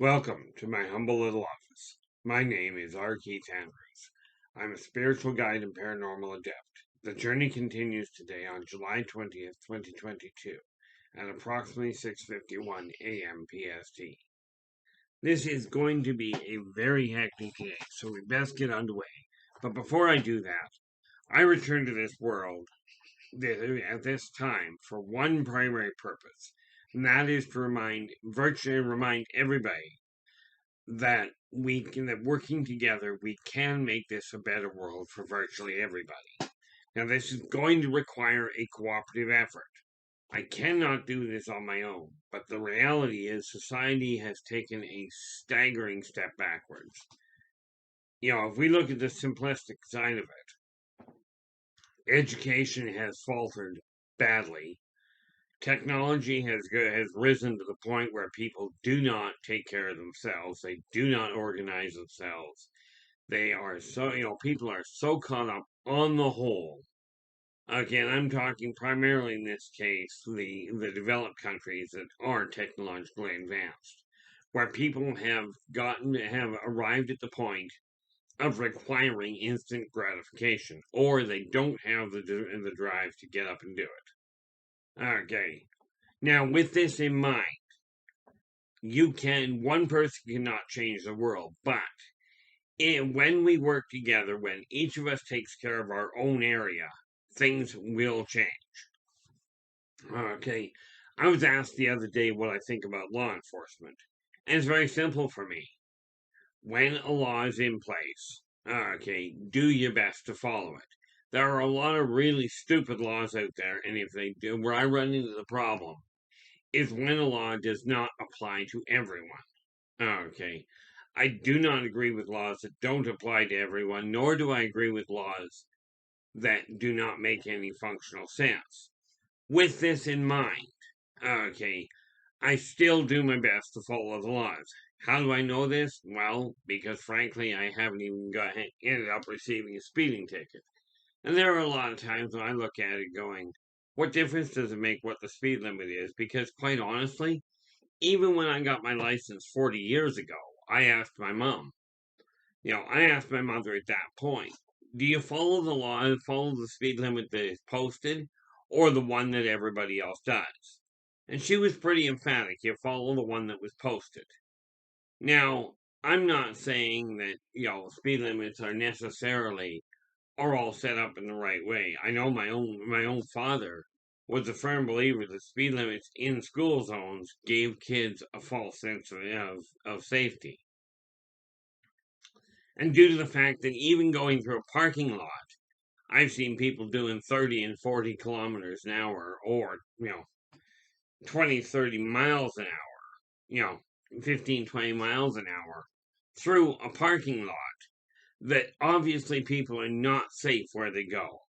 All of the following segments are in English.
Welcome to my humble little office. My name is R. Keith Andrews. I'm a spiritual guide and paranormal adept. The journey continues today on July 20th, 2022 at approximately 6:51 a.m. PST. This is going to be a very hectic day, so we best get underway. But before I do that, I return to this world at this time for one primary purpose, and that is to remind everybody that working together we can make this a better world for virtually everybody. Now this is going to require a cooperative effort. I cannot do this on my own, but the reality is society has taken a staggering step backwards. If we look at the simplistic side of it, education has faltered badly. Technology has risen to the point where people do not take care of themselves. They do not organize themselves. They are people are so caught up on the whole. Again, I'm talking primarily in this case the developed countries that are technologically advanced, where people have arrived at the point of requiring instant gratification, or they don't have the drive to get up and do it. Okay. Now, with this in mind, one person cannot change the world, but when we work together, when each of us takes care of our own area, things will change. Okay. I was asked the other day what I think about law enforcement, and it's very simple for me. When a law is in place, okay, do your best to follow it. There are a lot of really stupid laws out there, and if they do, where I run into the problem is when a law does not apply to everyone. Okay. I do not agree with laws that don't apply to everyone, nor do I agree with laws that do not make any functional sense. With this in mind, okay, I still do my best to follow the laws. How do I know this? Well, because frankly, I haven't even ended up receiving a speeding ticket. And there are a lot of times when I look at it going, what difference does it make what the speed limit is? Because quite honestly, even when I got my license 40 years ago, I asked my mom. I asked my mother at that point, do you follow the law and follow the speed limit that is posted or the one that everybody else does? And she was pretty emphatic. You follow the one that was posted. Now, I'm not saying that, speed limits are all set up in the right way. I know my own father was a firm believer that speed limits in school zones gave kids a false sense of safety. And due to the fact that even going through a parking lot, I've seen people doing 30 and 40 kilometers an hour or, 20, 30 miles an hour, 15, 20 miles an hour through a parking lot that obviously people are not safe where they go.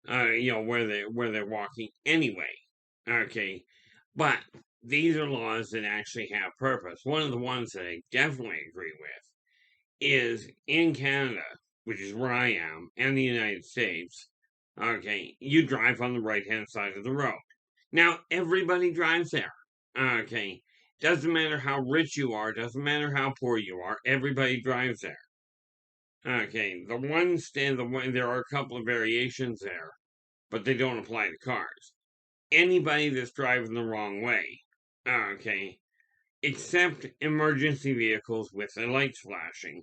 Where they're walking anyway. Okay. But these are laws that actually have purpose. One of the ones that I definitely agree with is in Canada, which is where I am, and the United States, okay, you drive on the right hand side of the road. Now, everybody drives there. Okay. Doesn't matter how rich you are, doesn't matter how poor you are, everybody drives there. Okay, there are a couple of variations there, but they don't apply to cars. Anybody that's driving the wrong way, okay, except emergency vehicles with their lights flashing,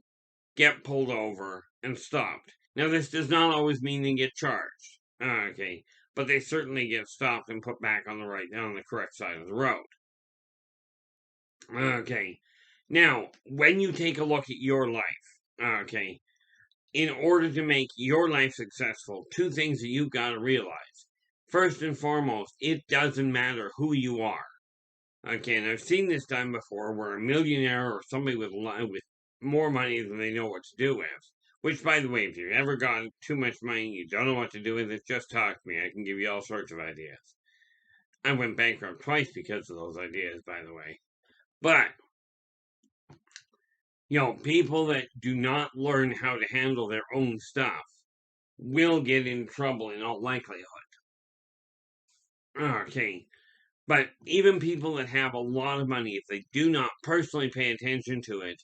get pulled over and stopped. Now, this does not always mean they get charged, okay, but they certainly get stopped and put back on the correct side of the road. Okay, now, when you take a look at your life, okay, in order to make your life successful, two things that you've got to realize. First and foremost, it doesn't matter who you are. Okay, and I've seen this done before where a millionaire or somebody with more money than they know what to do with. Which, by the way, if you've ever got too much money and you don't know what to do with it, just talk to me. I can give you all sorts of ideas. I went bankrupt twice because of those ideas, by the way. But people that do not learn how to handle their own stuff will get in trouble in all likelihood. Okay, But even people that have a lot of money, if they do not personally pay attention to it,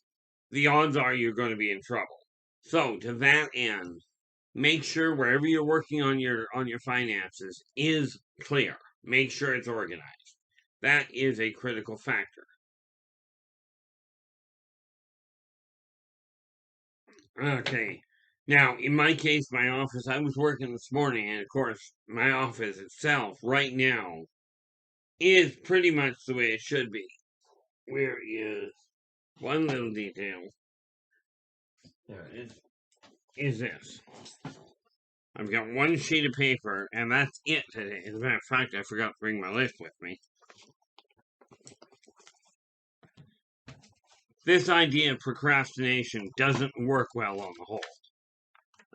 the odds are you're going to be in trouble. So to that end, make sure wherever you're working on your finances is clear. Make sure it's organized. That is a critical factor. Okay. Now, in my case, my office, I was working this morning, and of course, my office itself right now is pretty much the way it should be. Where is one little detail? There it is this. I've got one sheet of paper, and that's it today. As a matter of fact, I forgot to bring my list with me. This idea of procrastination doesn't work well on the whole.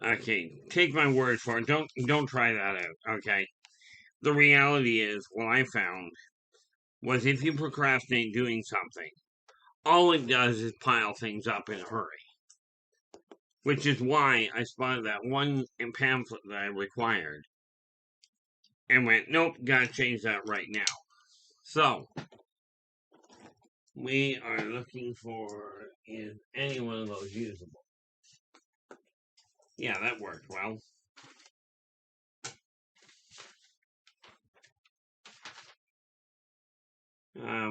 Okay, take my word for it. Don't try that out. Okay. The reality is, what I found was if you procrastinate doing something, all it does is pile things up in a hurry. Which is why I spotted that one pamphlet that I required and went, nope, gotta change that right now. So, we are looking for, is any one of those usable? Yeah, that worked well.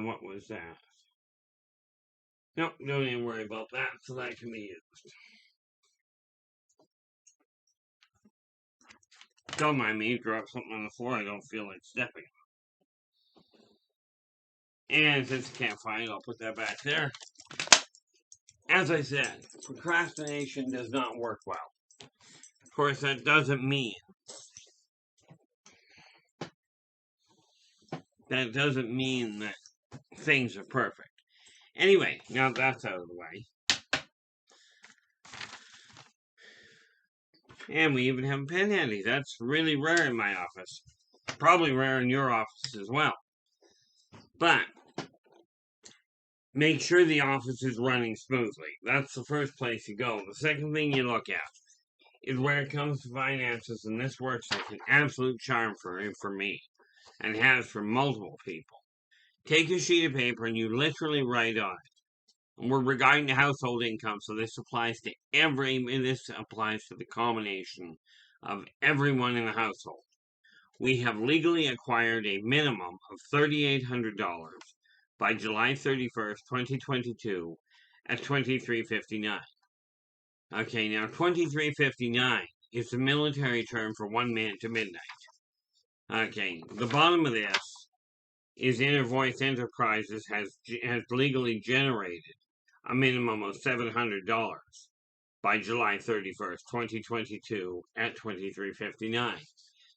What was that? Nope, don't even worry about that, so that can be used. Don't mind me, drop something on the floor I don't feel like stepping. And since I can't find it, I'll put that back there. As I said, procrastination does not work well. Of course, that doesn't mean that things are perfect. Anyway, now that's out of the way. And we even have a pen handy. That's really rare in my office. Probably rare in your office as well. But make sure the office is running smoothly. That's the first place you go. The second thing you look at is where it comes to finances, and this works like an absolute charm for me, and has for multiple people. Take a sheet of paper and you literally write on it. We're regarding the household income, so this applies to the combination of everyone in the household. We have legally acquired a minimum of $3,800 by July 31st, 2022 at $23.59. Okay, now $23.59 is the military term for 1 minute to midnight. Okay, the bottom of this is Inner Enterprises has legally generated a minimum of $700 by July 31st, 2022 at $23.59.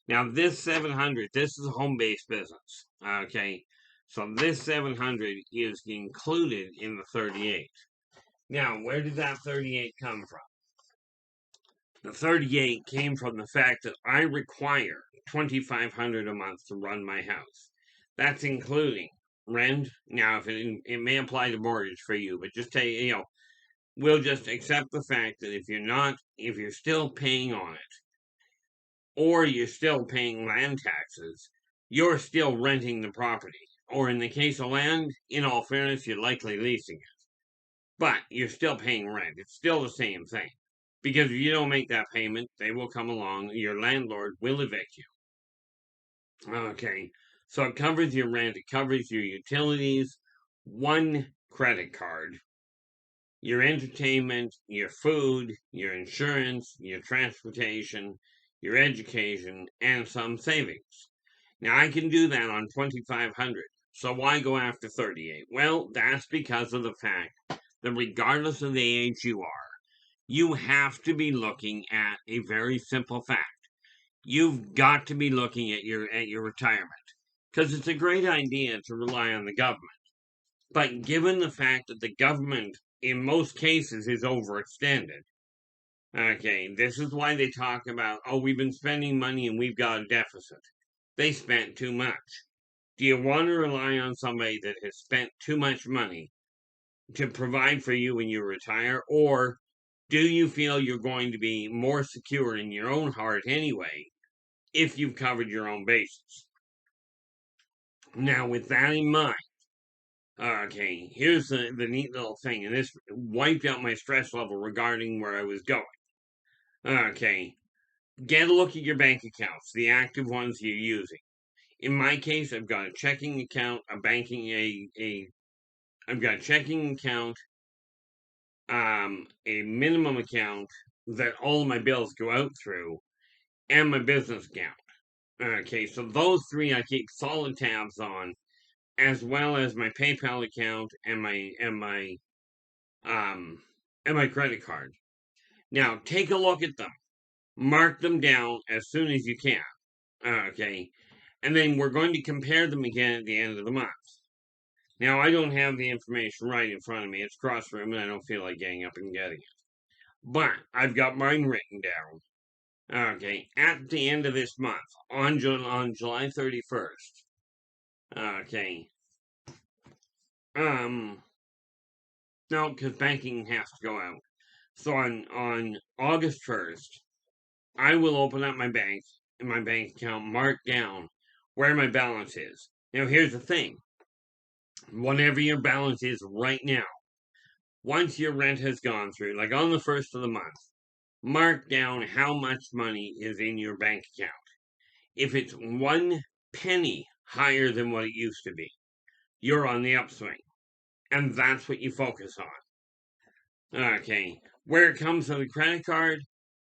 Now this 700, this is a home-based business, okay? So this 700 is included in the 38. Now, where did that 38 come from? The 38 came from the fact that I require $2,500 a month to run my house. That's including rent. Now, if it may apply to mortgage for you, but just we'll just accept the fact that if you're still paying on it, or you're still paying land taxes, you're still renting the property. Or in the case of land, in all fairness, you're likely leasing it. But you're still paying rent. It's still the same thing. Because if you don't make that payment, they will come along, your landlord will evict you. Okay, so it covers your rent, it covers your utilities, one credit card, your entertainment, your food, your insurance, your transportation, your education, and some savings. Now I can do that on 2,500. So why go after 38? Well, that's because of the fact that regardless of the age you are, you have to be looking at a very simple fact. You've got to be looking at your retirement. Because it's a great idea to rely on the government. But given the fact that the government in most cases is overextended. Okay, this is why they talk about, oh, we've been spending money and we've got a deficit. They spent too much. Do you want to rely on somebody that has spent too much money to provide for you when you retire? Or do you feel you're going to be more secure in your own heart anyway if you've covered your own bases? Now, with that in mind, okay, here's the neat little thing, and this wiped out my stress level regarding where I was going. Okay, get a look at your bank accounts, the active ones you're using. In my case, I've got a checking account, I've got a checking account, a minimum account that all of my bills go out through, and my business account. Okay, so those three I keep solid tabs on, as well as my PayPal account um and my credit card. Now take a look at them. Mark them down as soon as you can. Okay. And then we're going to compare them again at the end of the month. Now I don't have the information right in front of me. It's cross room and I don't feel like getting up and getting it. But I've got mine written down. Okay. At the end of this month, on July 31st. Okay. No, because banking has to go out. So on August 1st, I will open up my bank and my bank account, mark down where my balance is. Now, here's the thing: whatever your balance is right now, once your rent has gone through, like on the first of the month, mark down how much money is in your bank account. If it's 1 penny higher than what it used to be, you're on the upswing, and that's what you focus on. Okay, where it comes to the credit card,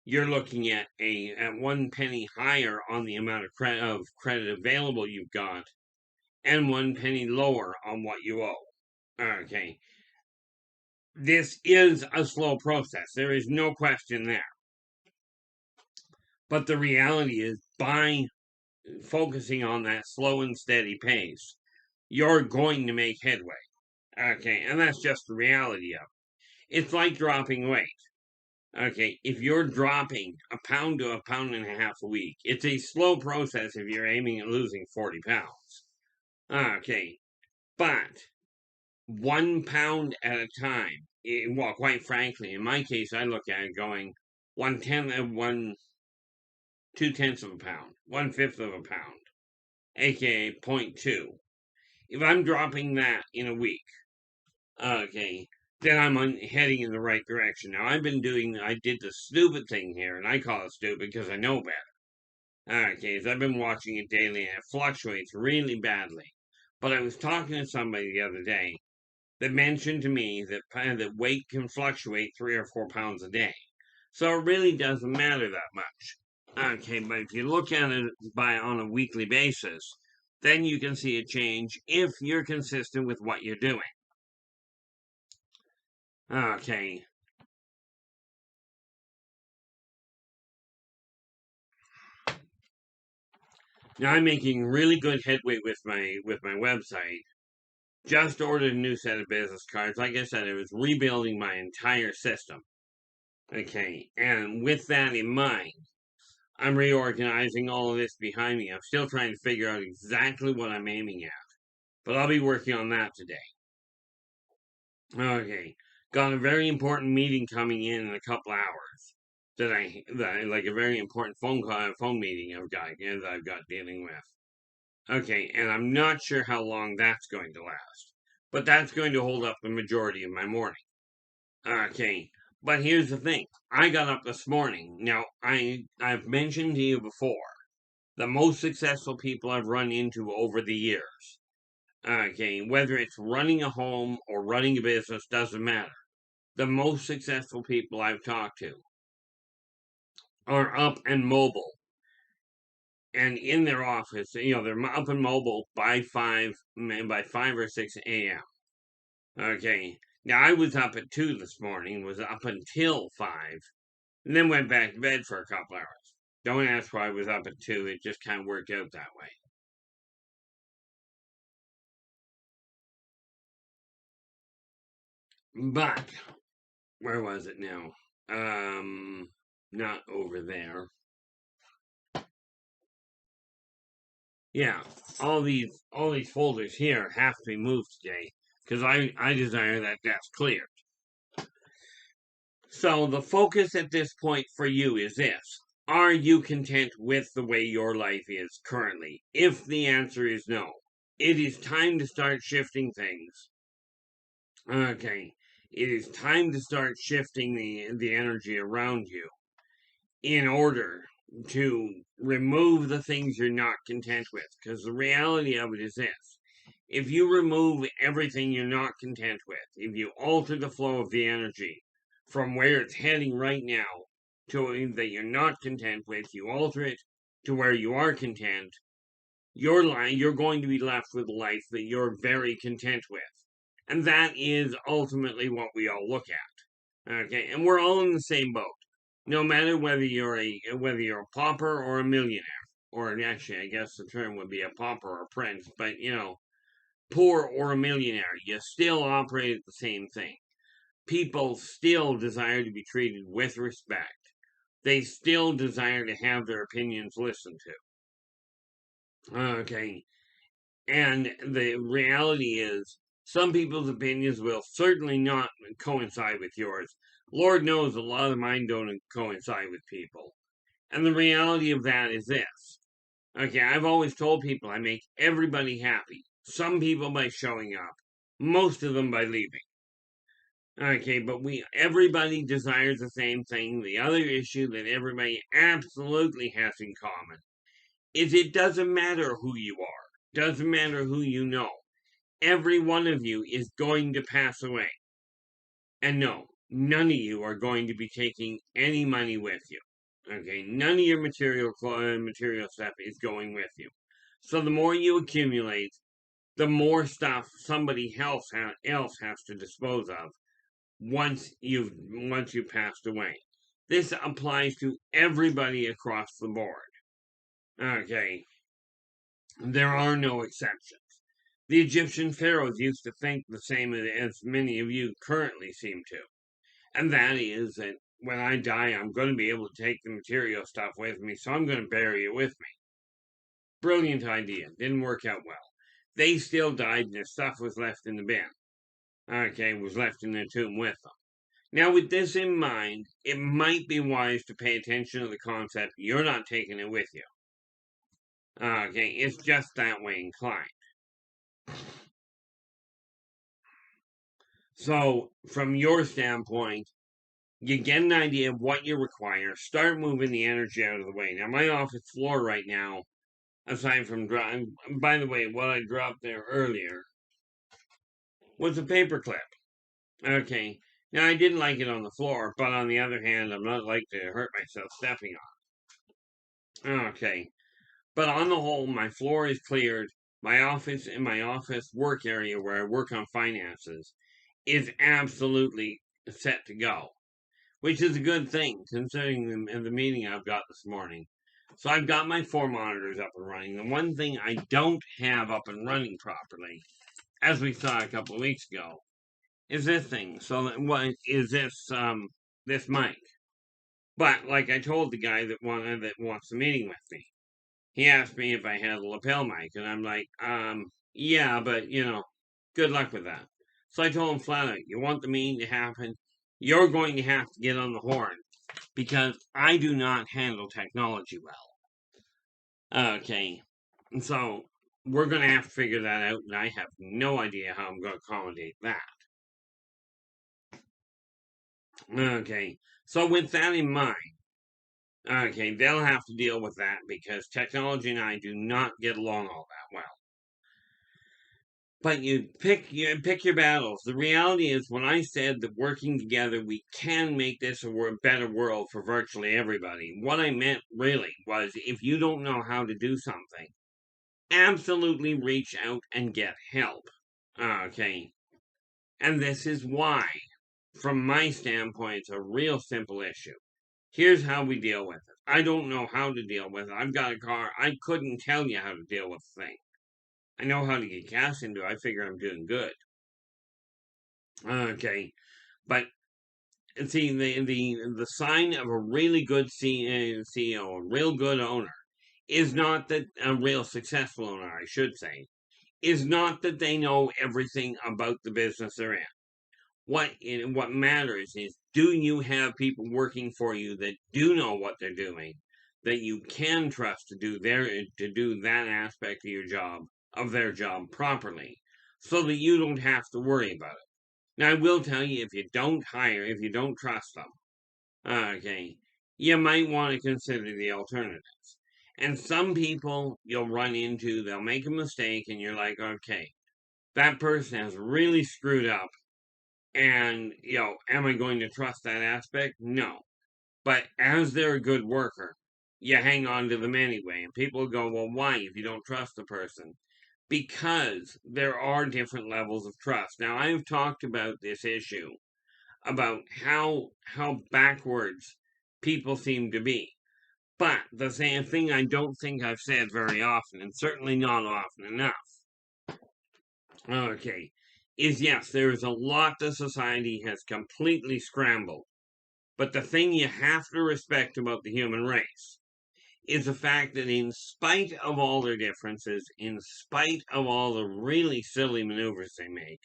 you're looking at 1 penny higher on the amount of credit available you've got, and 1 penny lower on what you owe. Okay, this is a slow process. There is no question there. But the reality is, by focusing on that slow and steady pace, you're going to make headway. Okay, and that's just the reality of it. It's like dropping weight. Okay, if you're dropping a pound to a pound and a half a week, it's a slow process if you're aiming at losing 40 pounds. Okay, but 1 pound at a time. Well, quite frankly, in my case, I look at it going 2/10 of a pound, 1/5 of a pound, aka 0.2. If I'm dropping that in a week, okay, then I'm heading in the right direction. Now, I did the stupid thing here, and I call it stupid because I know better. Okay, so I've been watching it daily, and it fluctuates really badly. But I was talking to somebody the other day that mentioned to me that weight can fluctuate 3 or 4 pounds a day. So it really doesn't matter that much. Okay, but if you look at it on a weekly basis, then you can see a change if you're consistent with what you're doing. Okay. Now I'm making really good headway with my website. Just ordered a new set of business cards. Like I said, I was rebuilding my entire system. Okay, and with that in mind, I'm reorganizing all of this behind me. I'm still trying to figure out exactly what I'm aiming at, but I'll be working on that today. Okay, got a very important meeting coming in a couple hours. That I like a very important phone meeting I've got dealing with. Okay, and I'm not sure how long that's going to last, but that's going to hold up the majority of my morning. Okay, but here's the thing: I got up this morning. Now I've mentioned to you before the most successful people I've run into over the years. Okay, whether it's running a home or running a business doesn't matter. The most successful people I've talked to are up and mobile and in their office. They're up and mobile by 5 or 6 a.m. Okay. Now I was up at 2 this morning, was up until 5, and then went back to bed for a couple hours. Don't ask why I was up at 2, it just kind of worked out that way. But where was it now? Not over there. Yeah, all these folders here have to be moved today because I desire that desk cleared. So the focus at this point for you is this: are you content with the way your life is currently? If the answer is no, It is time to start shifting things. Okay. It is time to start shifting the energy around you in order to remove the things you're not content with. Because the reality of it is this: if you remove everything you're not content with, if you alter the flow of the energy from where it's heading right now to that you're not content with, you alter it to where you are content, you're going to be left with a life that you're very content with. And that is ultimately what we all look at. Okay, and we're all in the same boat. No matter whether you're a pauper or a millionaire, or actually I guess the term would be a pauper or a prince, but poor or a millionaire, you still operate at the same thing. People still desire to be treated with respect. They still desire to have their opinions listened to. Okay, and the reality is, some people's opinions will certainly not coincide with yours. Lord knows a lot of mine don't coincide with people. And the reality of that is this. Okay, I've always told people I make everybody happy. Some people by showing up, most of them by leaving. Okay, but everybody desires the same thing. The other issue that everybody absolutely has in common is it doesn't matter who you are, doesn't matter who you know. Every one of you is going to pass away. And no, none of you are going to be taking any money with you. Okay, none of your material stuff is going with you. So the more you accumulate, the more stuff somebody else has to dispose of once you've passed away. This applies to everybody across the board. Okay, there are no exceptions. The Egyptian pharaohs used to think the same as many of you currently seem to, and that is that when I die, I'm going to be able to take the material stuff with me, so I'm going to bury it with me. Brilliant idea. Didn't work out well. They still died, and their stuff was left in the bin. Okay, was left in the tomb with them. Now, with this in mind, it might be wise to pay attention to the concept you're not taking it with you. Okay, it's just that way inclined. So, from your standpoint, you get an idea of what you require, start moving the energy out of the way. Now, my office floor right now, aside from by the way, what I dropped there earlier was a paper clip. Okay, now I didn't like it on the floor, but on the other hand, I'm not like to hurt myself stepping on it. Okay, but on the whole, my floor is cleared. My office work area where I work on finances is absolutely set to go, which is a good thing considering the meeting I've got this morning. So I've got my 4 monitors up and running. The one thing I don't have up and running properly, as we saw a couple of weeks ago, is this thing. So what is this mic? But like I told the guy that wants the meeting with me, he asked me if I had a lapel mic, and I'm like, yeah, but good luck with that. So I told him flat out, you want the meeting to happen, you're going to have to get on the horn because I do not handle technology well. Okay, and so we're going to have to figure that out, and I have no idea how I'm going to accommodate that. Okay, so with that in mind, okay, they'll have to deal with that because technology and I do not get along all that well. But you pick your battles. The reality is, when I said that working together we can make this a better world for virtually everybody, what I meant really was if you don't know how to do something, absolutely reach out and get help. Okay, and this is why, from my standpoint, it's a real simple issue. Here's how we deal with it. I don't know how to deal with it. I've got a car. I couldn't tell you how to deal with the thing. I know how to get gas into it. I figure I'm doing good. Okay, but see, the sign of a really good CEO, a real good owner, is not that a real successful owner, I should say, is not that they know everything about the business they're in. What matters is, do you have people working for you that do know what they're doing, that you can trust to do that aspect of your job of their job properly so that you don't have to worry about it. Now, I will tell you, if you don't trust them, okay, you might want to consider the alternatives. And some people you'll run into, they'll make a mistake, and you're like, okay, that person has really screwed up. And, am I going to trust that aspect? No. But as they're a good worker, you hang on to them anyway. And people go, well, why if you don't trust the person? Because there are different levels of trust. Now, I've talked about this issue about how backwards people seem to be. But the same thing I don't think I've said very often, and certainly not often enough, okay, is yes, there is a lot that society has completely scrambled. But the thing you have to respect about the human race is the fact that in spite of all their differences, in spite of all the really silly maneuvers they make,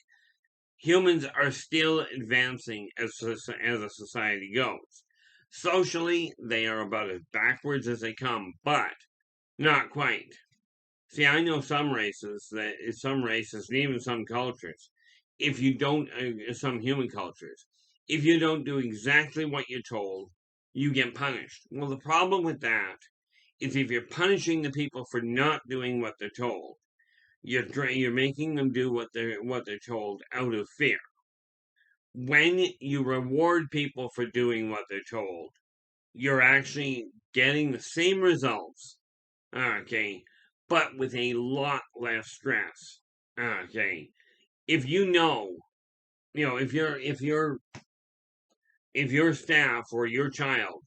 humans are still advancing as a society goes. Socially, they are about as backwards as they come, but not quite. See, I know some races, and even some cultures, if you don't, some human cultures, if you don't do exactly what you're told, you get punished. Well, the problem with that is if you're punishing the people for not doing what they're told, you're making them do what they're told out of fear. When you reward people for doing what they're told, you're actually getting the same results, okay, but with a lot less stress, okay. If if your staff or your child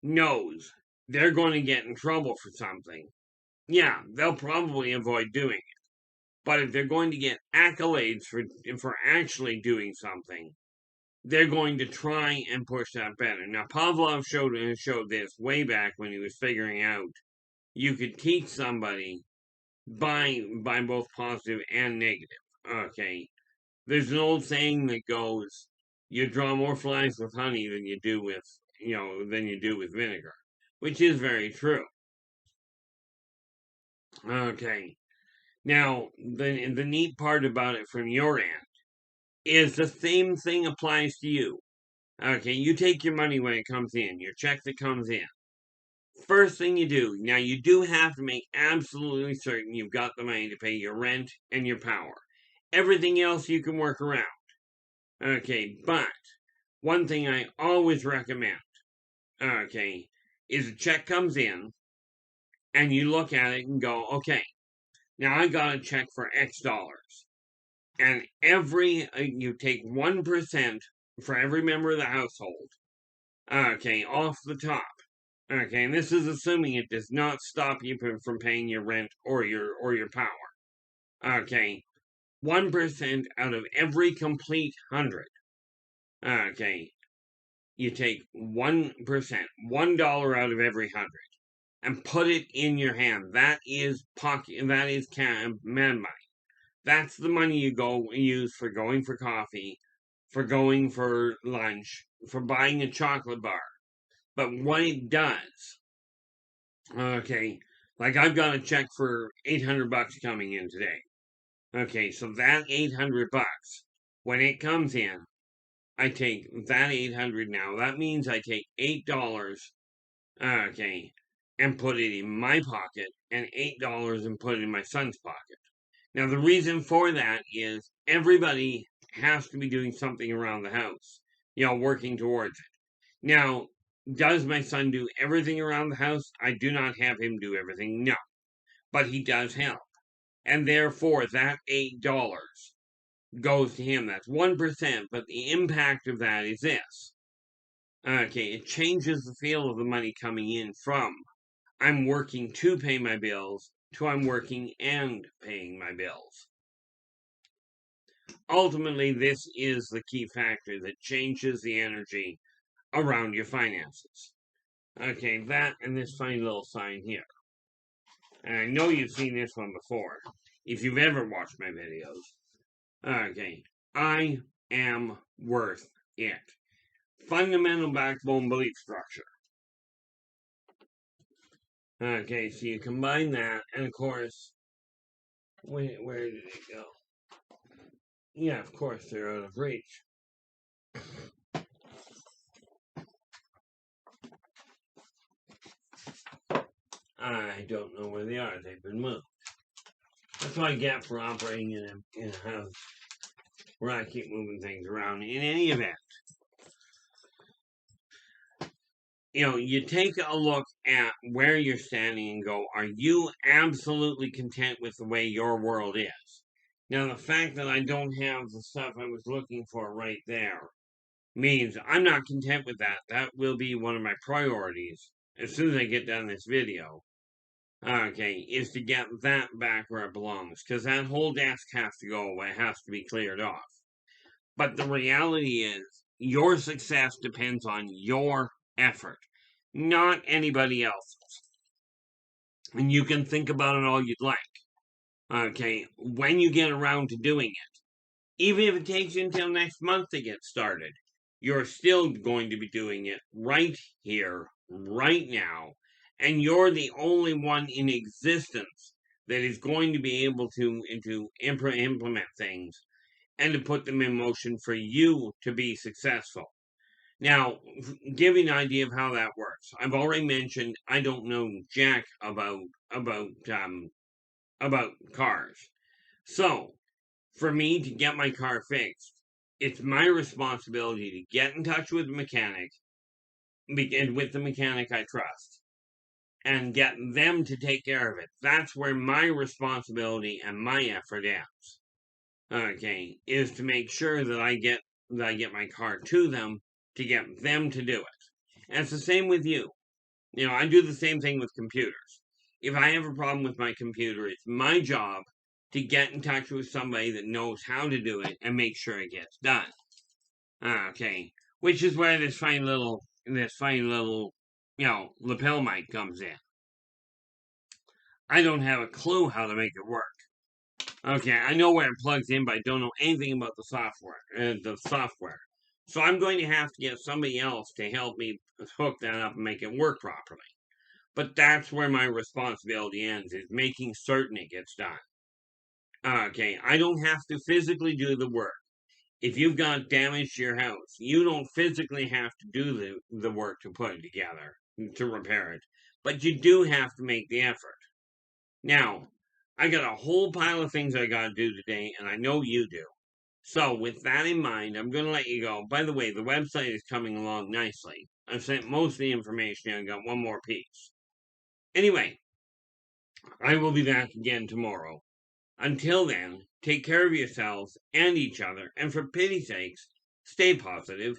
knows they're going to get in trouble for something, yeah, they'll probably avoid doing it. But if they're going to get accolades for actually doing something, they're going to try and push that better. Now, Pavlov showed this way back when he was figuring out you could teach somebody by both positive and negative. Okay, there's an old saying that goes, "You draw more flies with honey than you do with vinegar," which is very true. Okay, now the neat part about it from your end is the same thing applies to you. Okay, you take your money when it comes in, your check that comes in. First thing you do, now you do have to make absolutely certain you've got the money to pay your rent and your power. Everything else you can work around. Okay, but one thing I always recommend, okay, is a check comes in and you look at it and go, okay, now I got a check for X dollars. And you take 1% for every member of the household, okay, off the top. Okay, and this is assuming it does not stop you from paying your rent or your power. Okay, 1% out of every complete 100. Okay, you take 1%, $1 out of every 100, and put it in your hand. That is pocket. That is man money. That's the money you use for going for coffee, for going for lunch, for buying a chocolate bar. But what it does, okay, like I've got a check for $800 coming in today. Okay, so that $800, when it comes in, I take that 800 now. That means I take $8, okay, and put it in my pocket, and $8 and put it in my son's pocket. Now, the reason for that is everybody has to be doing something around the house, working towards it. Now, does my son do everything around the house? I do not have him do everything, no. But he does help. And therefore, that $8 goes to him. That's 1%, but the impact of that is this. Okay, it changes the feel of the money coming in from I'm working to pay my bills to I'm working and paying my bills. Ultimately, this is the key factor that changes the energy around your finances. Okay, that and this funny little sign here. And I know you've seen this one before, if you've ever watched my videos. Okay, I am worth it. Fundamental backbone belief structure. Okay, so you combine that, and of course, Where did it go? Yeah, of course, they're out of reach. I don't know where they are. They've been moved. That's what I get for operating in a house where I keep moving things around. In any event, you take a look at where you're standing and go, are you absolutely content with the way your world is? Now, the fact that I don't have the stuff I was looking for right there means I'm not content with that. That will be one of my priorities as soon as I get done this video. Okay, is to get that back where it belongs, because that whole desk has to go away, has to be cleared off. But the reality is, your success depends on your effort, not anybody else's. And you can think about it all you'd like. Okay, when you get around to doing it, even if it takes you until next month to get started, you're still going to be doing it right here, right now, and you're the only one in existence that is going to be able to implement things and to put them in motion for you to be successful. Now, give you an idea of how that works. I've already mentioned I don't know jack about cars. So, for me to get my car fixed, it's my responsibility to get in touch with the mechanic and with the mechanic I trust and get them to take care of it. That's where my responsibility and my effort ends. Okay, is to make sure that I get my car to them to get them to do it. And it's the same with you. I do the same thing with computers. If I have a problem with my computer, it's my job to get in touch with somebody that knows how to do it and make sure it gets done. Okay, which is where this fine little lapel mic comes in. I don't have a clue how to make it work. Okay, I know where it plugs in, but I don't know anything about the software. So I'm going to have to get somebody else to help me hook that up and make it work properly. But that's where my responsibility ends, is making certain it gets done. Okay, I don't have to physically do the work. If you've got damage to your house, you don't physically have to do the work to put it together, to repair it. But you do have to make the effort. Now, I got a whole pile of things I got to do today, and I know you do. So, with that in mind, I'm going to let you go. By the way, the website is coming along nicely. I've sent most of the information, and I got one more piece. Anyway, I will be back again tomorrow. Until then, take care of yourselves and each other, and for pity's sakes, stay positive.